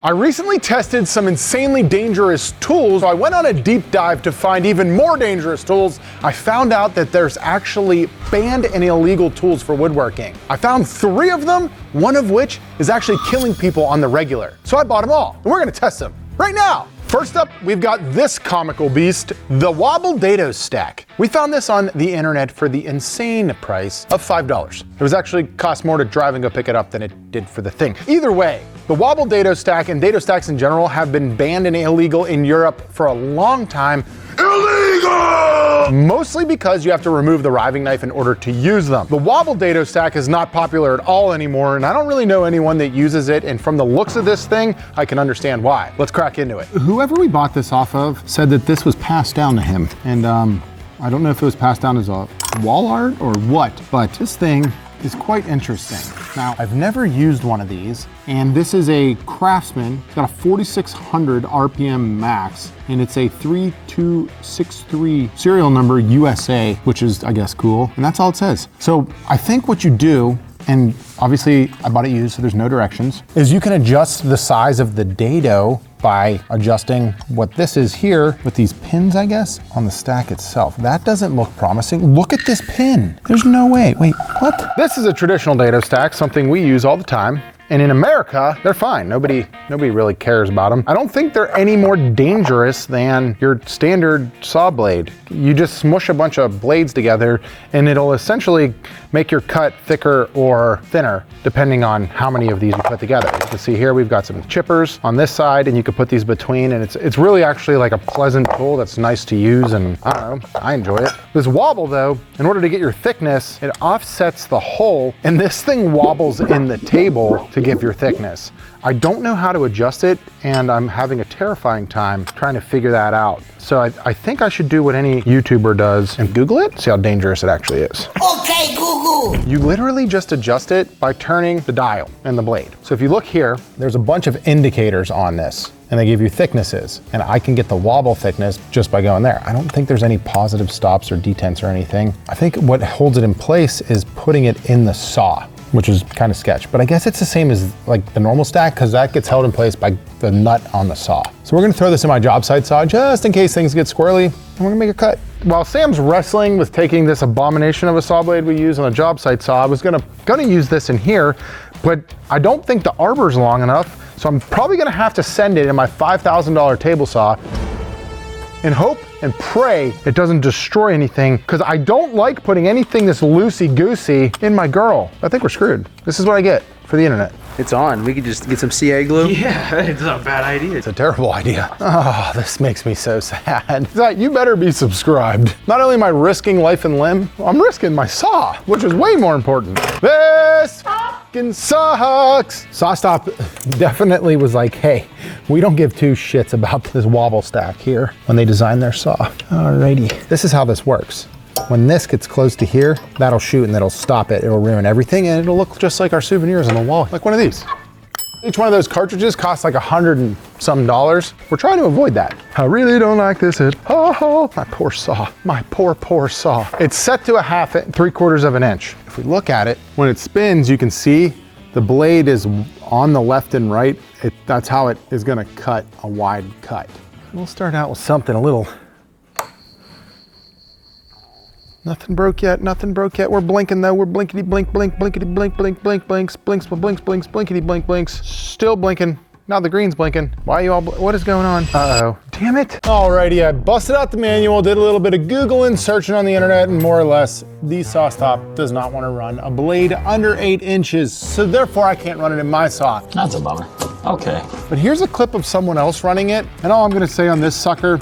I recently tested some insanely dangerous tools, so I went on a deep dive to find even more dangerous tools. I found out that there's actually banned and illegal tools for woodworking. I found 3 of them, one of which is actually killing people on the regular. So I bought them all, and we're gonna test them right now. First up, we've got this comical beast, the Wobble DAT Stack. We found this on the internet for the insane price of $5. It was actually cost more to drive and go pick it up than it did for the thing. Either way, the Wobble DAT Stack and data stacks in general have been banned and illegal in Europe for a long time. Illegal! Mostly because you have to remove the riving knife in order to use them. The Wobble DAT Stack is not popular at all anymore, and I don't really know anyone that uses it, and from the looks of this thing, I can understand why. Let's crack into it. Whoever we bought this off of said that this was passed down to him, and I don't know if it was passed down as a wall art or what, but this thing is quite interesting. Now, I've never used one of these, and this is a Craftsman. It's got a 4600 RPM max, and it's a 3263 serial number USA, which is, I guess, cool. And that's all it says. So I think what you do, and obviously I bought it used, so there's no directions, is you can adjust the size of the dado by adjusting what this is here with these pins, I guess, on the stack itself. That doesn't look promising. Look at this pin. There's no way. Wait, what? This is a traditional dado stack, something we use all the time. And in America, they're fine. Nobody really cares about them. I don't think they're any more dangerous than your standard saw blade. You just smush a bunch of blades together and it'll essentially make your cut thicker or thinner, depending on how many of these you put together. You can see here, we've got some chippers on this side and you can put these between, and it's really actually like a pleasant tool that's nice to use, and I don't know, I enjoy it. This wobble though, in order to get your thickness, it offsets the hole, and this thing wobbles in the table to give your thickness. I don't know how to adjust it, and I'm having a terrifying time trying to figure that out. So I think I should do what any YouTuber does and Google it, see how dangerous it actually is. Okay, Google. You literally just adjust it by turning the dial and the blade. So if you look here, there's a bunch of indicators on this, and they give you thicknesses, and I can get the wobble thickness just by going there. I don't think there's any positive stops or detents or anything. I think what holds it in place is putting it in the saw, which is kind of sketch, but I guess it's the same as like the normal stack, because that gets held in place by the nut on the saw. So we're gonna throw this in my job site saw just in case things get squirrely, and we're gonna make a cut. While Sam's wrestling with taking this abomination of a saw blade we use on a job site saw, I was gonna use this in here, but I don't think the arbor's long enough, so I'm probably gonna have to send it in my $5,000 table saw and hope and pray it doesn't destroy anything, because I don't like putting anything this loosey-goosey in my girl. I think we're screwed. This is what I get for the internet. It's on. We could just get some CA glue. Yeah, it's not a bad idea. It's a terrible idea. Oh, this makes me so sad. Zach, you better be subscribed. Not only am I risking life and limb, I'm risking my saw, which is way more important. This fucking sucks. SawStop definitely was like, hey, we don't give 2 shits about this wobble stack here when they designed their saw. Alrighty, this is how this works. When this gets close to here, that'll shoot and that'll stop it. It'll ruin everything, and it'll look just like our souvenirs on the wall, like one of these. Each one of those cartridges costs like $100 and some. We're trying to avoid that. I really don't like this at all. My poor saw, my poor saw. It's set to a 3/4 of an inch. If we look at it, when it spins, you can see the blade is on the left and right. That's how it is gonna cut a wide cut. We'll start out with something a little. Nothing broke yet, nothing broke yet. We're blinking though, we're blinkety blink, blink, blinkety blink, blink, blink, blinks, blinks, blinks, blinks, blinkety blink, blinks. Still blinking. Now the green's blinking. Why are you all, what is going on? Uh-oh, damn it. Alrighty, I busted out the manual, did a little bit of Googling, searching on the internet, and more or less, the SawStop does not want to run a blade under 8 inches, so therefore I can't run it in my saw. That's a bummer. Okay. But here's a clip of someone else running it, and all I'm gonna say on this sucker,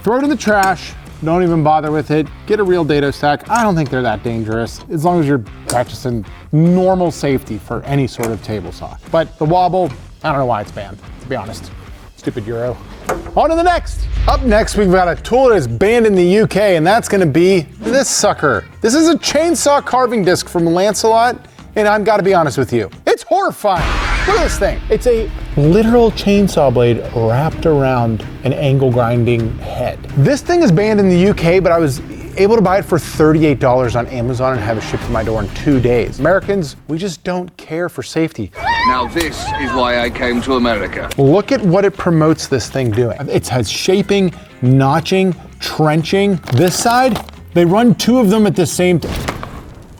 throw it in the trash. Don't even bother with it. Get a real dado stack. I don't think they're that dangerous, as long as you're practicing normal safety for any sort of table saw. But the wobble, I don't know why it's banned, to be honest. Stupid Euro. On to the next. Up next, we've got a tool that is banned in the UK, and that's gonna be this sucker. This is a chainsaw carving disc from Lancelot, and I've gotta be honest with you, it's horrifying. Look at this thing. It's a literal chainsaw blade wrapped around an angle grinding head. This thing is banned in the UK, but I was able to buy it for $38 on Amazon and have it shipped to my door in 2 days. Americans, we just don't care for safety. Now this is why I came to America. Look at what it promotes this thing doing. It has shaping, notching, trenching. This side, they run 2 of them at the same time.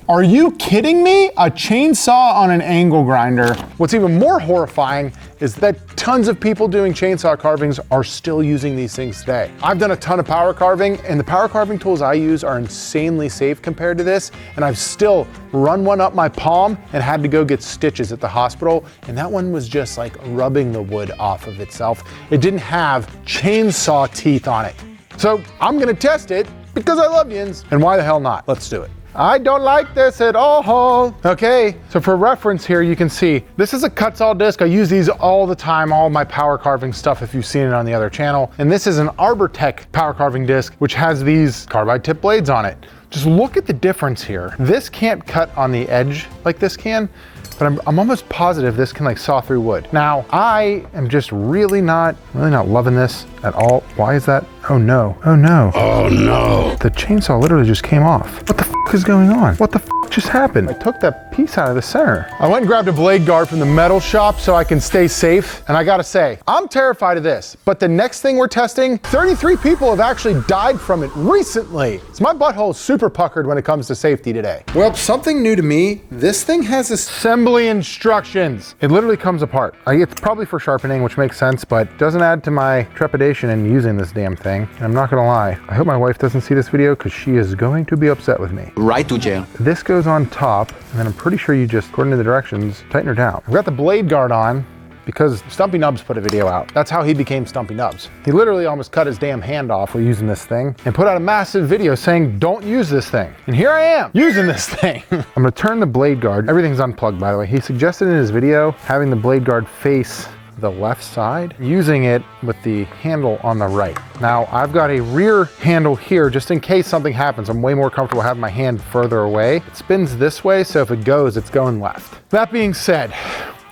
Are you kidding me? A chainsaw on an angle grinder. What's even more horrifying is that tons of people doing chainsaw carvings are still using these things today. I've done a ton of power carving, and the power carving tools I use are insanely safe compared to this, and I've still run one up my palm and had to go get stitches at the hospital, and that one was just like rubbing the wood off of itself. It didn't have chainsaw teeth on it. So I'm gonna test it because I love yins, and why the hell not? Let's do it. I don't like this at all. Okay, so for reference here, you can see this is a cut-saw disc. I use these all the time, all my power carving stuff if you've seen it on the other channel. And this is an Arbortech power carving disc, which has these carbide tip blades on it. Just look at the difference here. This can't cut on the edge like this can, but I'm almost positive this can like saw through wood. Now, I am just really not loving this at all. Why is that? Oh no, oh no. Oh no. The chainsaw literally just came off. What the f is going on? What the f just happened? I took that piece out of the center. I went and grabbed a blade guard from the metal shop so I can stay safe. And I gotta say, I'm terrified of this, but the next thing we're testing, 33 people have actually died from it recently. So my butthole is super puckered when it comes to safety today. Well, something new to me, this thing has assembly instructions. It literally comes apart. It's probably for sharpening, which makes sense, but doesn't add to my trepidation in using this damn thing. And I'm not gonna lie, I hope my wife doesn't see this video because she is going to be upset with me. Right to jail. This goes on top, and then I'm pretty sure you just, according to the directions, tighten her down. I've got the blade guard on because Stumpy Nubs put a video out. That's how he became Stumpy Nubs. He literally almost cut his damn hand off while using this thing and put out a massive video saying, don't use this thing. And here I am, using this thing. I'm gonna turn the blade guard. Everything's unplugged, by the way. He suggested in his video having the blade guard face the left side, using it with the handle on the right. Now, I've got a rear handle here just in case something happens. I'm way more comfortable having my hand further away. It spins this way, so if it goes, it's going left. That being said,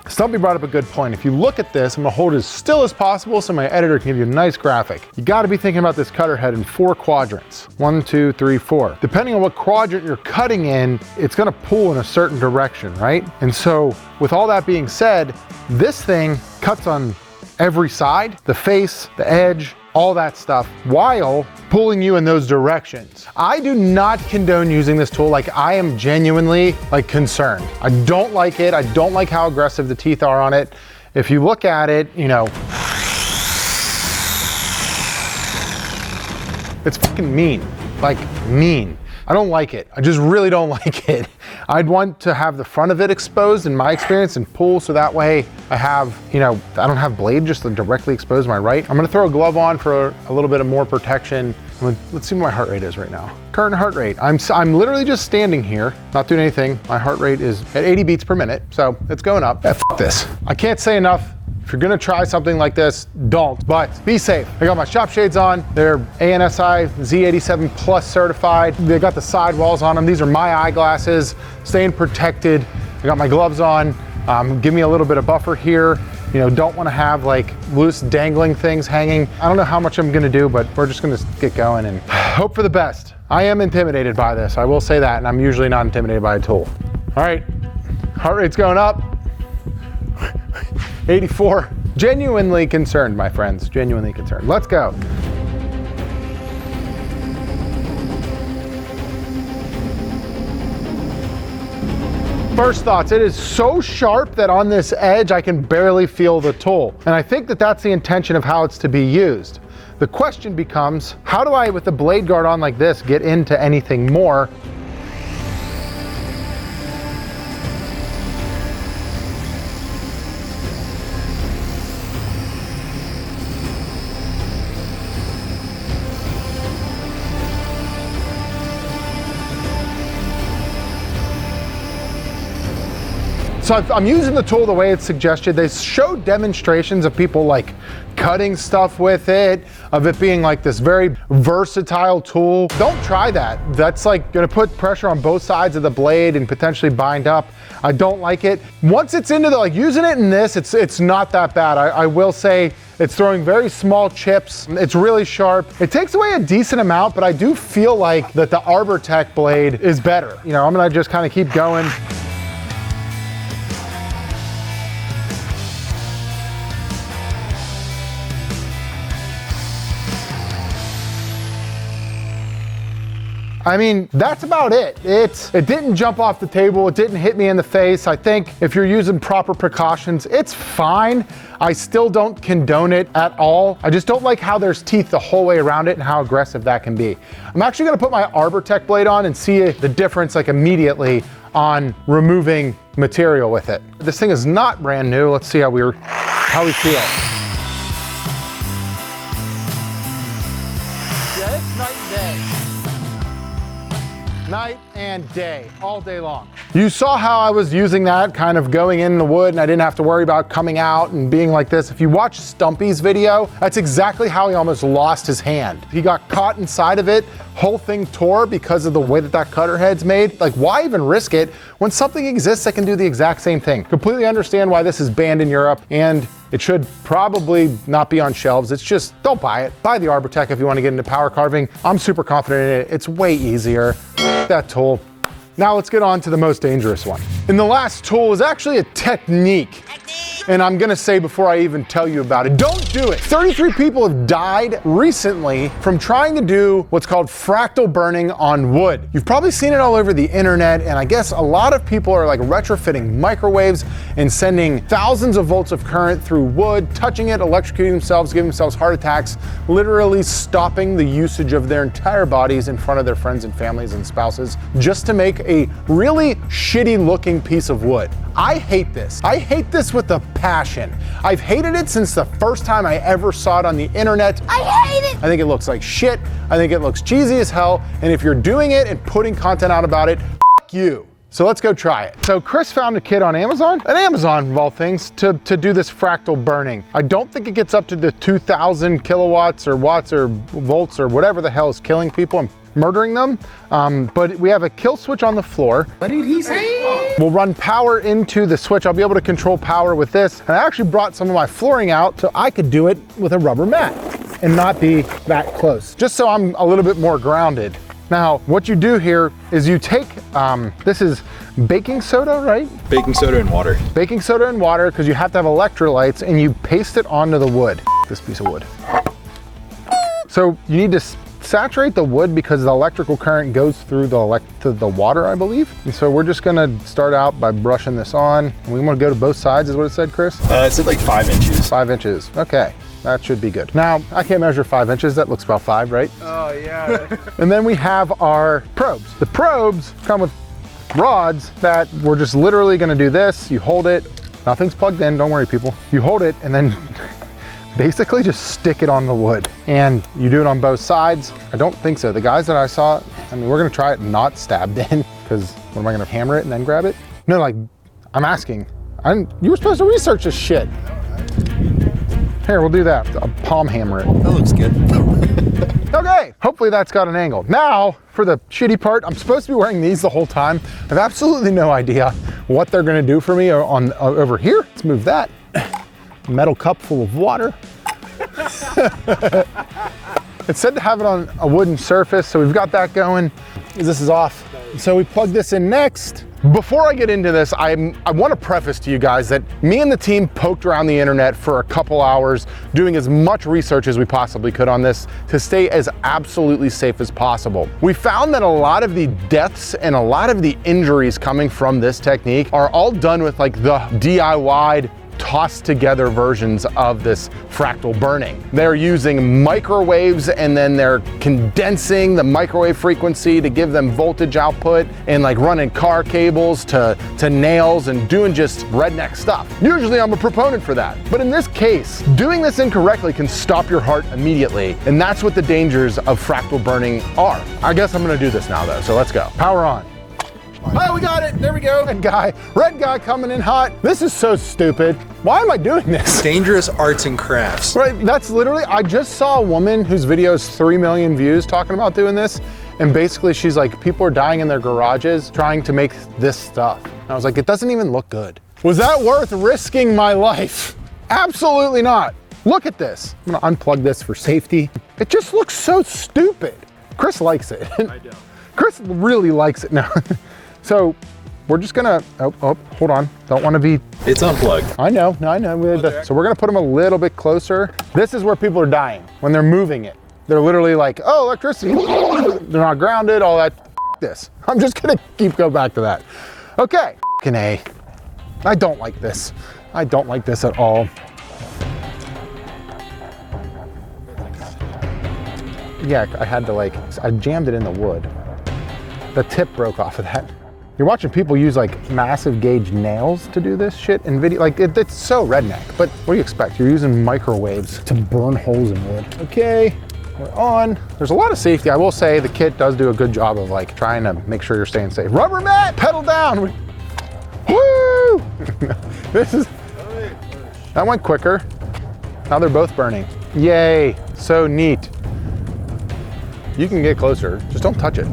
Stumpy brought up a good point. If you look at this, I'm gonna hold it as still as possible so my editor can give you a nice graphic. You gotta be thinking about this cutter head in 4 quadrants. 1, 2, 3, 4. Depending on what quadrant you're cutting in, it's gonna pull in a certain direction, right? And so, with all that being said, this thing cuts on every side, the face, the edge, all that stuff, while pulling you in those directions. I do not condone using this tool. Like, I am genuinely like concerned. I don't like it. I don't like how aggressive the teeth are on it. If you look at it, you know, it's fucking mean, like mean. I don't like it. I just really don't like it. I'd want to have the front of it exposed in my experience and pull so that way I have, you know, I don't have blade just directly exposed to my right. I'm gonna throw a glove on for a little bit of more protection. Let's see what my heart rate is right now. Current heart rate. I'm literally just standing here, not doing anything. My heart rate is at 80 beats per minute, so it's going up. F this. I can't say enough. If you're gonna try something like this, don't, but be safe. I got my shop shades on. They're ANSI Z87 Plus certified. They got the sidewalls on them. These are my eyeglasses, staying protected. I got my gloves on. Give me a little bit of buffer here. You know, don't wanna have like loose dangling things hanging. I don't know how much I'm gonna do, but we're just gonna get going and hope for the best. I am intimidated by this, I will say that, and I'm usually not intimidated by a tool. All right, heart rate's going up. 84. Genuinely concerned, my friends. Genuinely concerned. Let's go. First thoughts, it is so sharp that on this edge I can barely feel the tool. And I think that that's the intention of how it's to be used. The question becomes, how do I, with the blade guard on like this, get into anything more? So I'm using the tool the way it's suggested. They showed demonstrations of people like cutting stuff with it, of it being like this very versatile tool. Don't try that. That's like gonna put pressure on both sides of the blade and potentially bind up. I don't like it. Once it's into the, like using it in this, it's not that bad. I will say it's throwing very small chips. It's really sharp. It takes away a decent amount, but I do feel like that the Arbortech blade is better. You know, I'm gonna just kind of keep going. I mean, that's about it. It didn't jump off the table. It didn't hit me in the face. I think if you're using proper precautions, it's fine. I still don't condone it at all. I just don't like how there's teeth the whole way around it and how aggressive that can be. I'm actually gonna put my ArborTech blade on and see the difference like immediately on removing material with it. This thing is not brand new. Let's see how we feel. Yeah, it's night and day. Night and day, all day long. You saw how I was using that, kind of going in the wood, and I didn't have to worry about coming out and being like this. If you watch Stumpy's video, that's exactly how he almost lost his hand. He got caught inside of it, whole thing tore because of the way that that cutter head's made. Like, why even risk it when something exists that can do the exact same thing? Completely understand why this is banned in Europe, and it should probably not be on shelves. It's just, don't buy it. Buy the ArborTech if you want to get into power carving. I'm super confident in it. It's way easier. That tool. Now let's get on to the most dangerous one. And the last tool is actually a technique. And I'm gonna say before I even tell you about it, don't do it. 33 people have died recently from trying to do what's called fractal burning on wood. You've probably seen it all over the internet, and I guess a lot of people are like retrofitting microwaves and sending thousands of volts of current through wood, touching it, electrocuting themselves, giving themselves heart attacks, literally stopping the usage of their entire bodies in front of their friends and families and spouses just to make a really shitty looking piece of wood. I hate this. I hate this with a passion. I've hated it since the first time I ever saw it on the internet. I hate it. I think it looks like shit. I think it looks cheesy as hell. And if you're doing it and putting content out about it, f you. So let's go try it. So Chris found a kit on Amazon, of all things, to do this fractal burning. I don't think it gets up to the 2,000 kilowatts or watts or volts or whatever the hell is killing people and murdering them. But we have a kill switch on the floor. What did he say? We'll run power into the switch. I'll be able to control power with this. And I actually brought some of my flooring out so I could do it with a rubber mat and not be that close, just so I'm a little bit more grounded. Now, what you do here is you take, this is baking soda, right? Baking soda and water. Baking soda and water, because you have to have electrolytes, and you paste it onto the wood, this piece of wood. So you need to saturate the wood because the electrical current goes through the water, I believe. And so we're just gonna start out by brushing this on. And we wanna go to both sides, is what it said, Chris? It said like 5 inches. 5 inches, okay. That should be good. Now, I can't measure 5 inches. That looks about 5, right? Oh, yeah. And then we have our probes. The probes come with rods that we're just literally gonna do this. You hold it, nothing's plugged in, don't worry people. You hold it and then basically just stick it on the wood. And you do it on both sides. I don't think so. The guys that I saw, I mean, we're gonna try it not stabbed in, because what am I gonna hammer it and then grab it? No, like, I'm asking. You were supposed to research this shit. Here, we'll do that. I'll palm hammer it. That looks good. Okay, hopefully that's got an angle. Now, for the shitty part, I'm supposed to be wearing these the whole time. I have absolutely no idea what they're gonna do for me over here. Let's move that. Metal cup full of water. It's said to have it on a wooden surface, so we've got that going. This is off. So we plug this in next. Before I get into this, I want to preface to you guys that me and the team poked around the internet for a couple hours, doing as much research as we possibly could on this to stay as absolutely safe as possible. We found that a lot of the deaths and a lot of the injuries coming from this technique are all done with like the DIY'd, tossed together versions of this fractal burning. They're using microwaves and then they're condensing the microwave frequency to give them voltage output and like running car cables to nails and doing just redneck stuff. Usually I'm a proponent for that. But in this case, doing this incorrectly can stop your heart immediately. And that's what the dangers of fractal burning are. I guess I'm gonna do this now though, so let's go. Power on. Oh, we got it, there we go. Red guy coming in hot. This is so stupid. Why am I doing this? Dangerous arts and crafts. Right, that's literally, I just saw a woman whose video has 3 million views talking about doing this. And basically she's like, people are dying in their garages trying to make this stuff. And I was like, it doesn't even look good. Was that worth risking my life? Absolutely not. Look at this. I'm gonna unplug this for safety. It just looks so stupid. Chris likes it. I don't. Chris really likes it now. So we're just gonna, oh, hold on. Don't wanna be. It's unplugged. I know. So we're gonna put them a little bit closer. This is where people are dying, when they're moving it. They're literally like, oh, electricity. They're not grounded, all that. This. I'm just gonna go back to that. Okay, f***ing A. I don't like this. I don't like this at all. Yeah, I had to like, I jammed it in the wood. The tip broke off of that. You're watching people use like massive gauge nails to do this shit in video. Like it's so redneck, but what do you expect? You're using microwaves to burn holes in wood. Okay, we're on. There's a lot of safety. I will say the kit does do a good job of like trying to make sure you're staying safe. Rubber mat, pedal down. Woo! That went quicker. Now they're both burning. Yay, so neat. You can get closer, just don't touch it.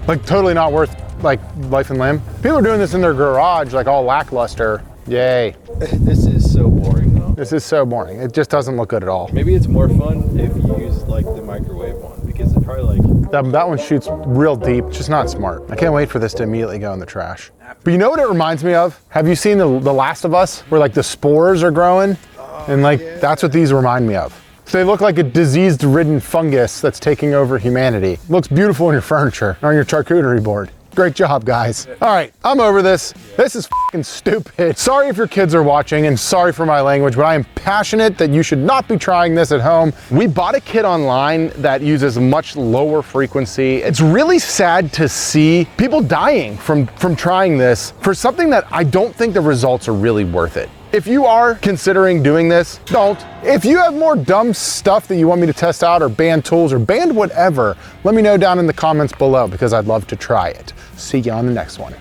Like totally not worth like life and limb. People are doing this in their garage, like all lackluster. Yay. This is so boring though. This is so boring. It just doesn't look good at all. Maybe it's more fun if you use like the microwave one because it's probably like... That one shoots real deep, just not smart. I can't wait for this to immediately go in the trash. But you know what it reminds me of? Have you seen The Last of Us where like the spores are growing? And like, that's what these remind me of. So they look like a disease-ridden fungus that's taking over humanity. Looks beautiful in your furniture, on your charcuterie board. Great job, guys. All right, I'm over this. This is fucking stupid. Sorry if your kids are watching and sorry for my language, but I am passionate that you should not be trying this at home. We bought a kit online that uses much lower frequency. It's really sad to see people dying from trying this for something that I don't think the results are really worth it. If you are considering doing this, don't. If you have more dumb stuff that you want me to test out or banned tools or banned whatever, let me know down in the comments below because I'd love to try it. See you on the next one.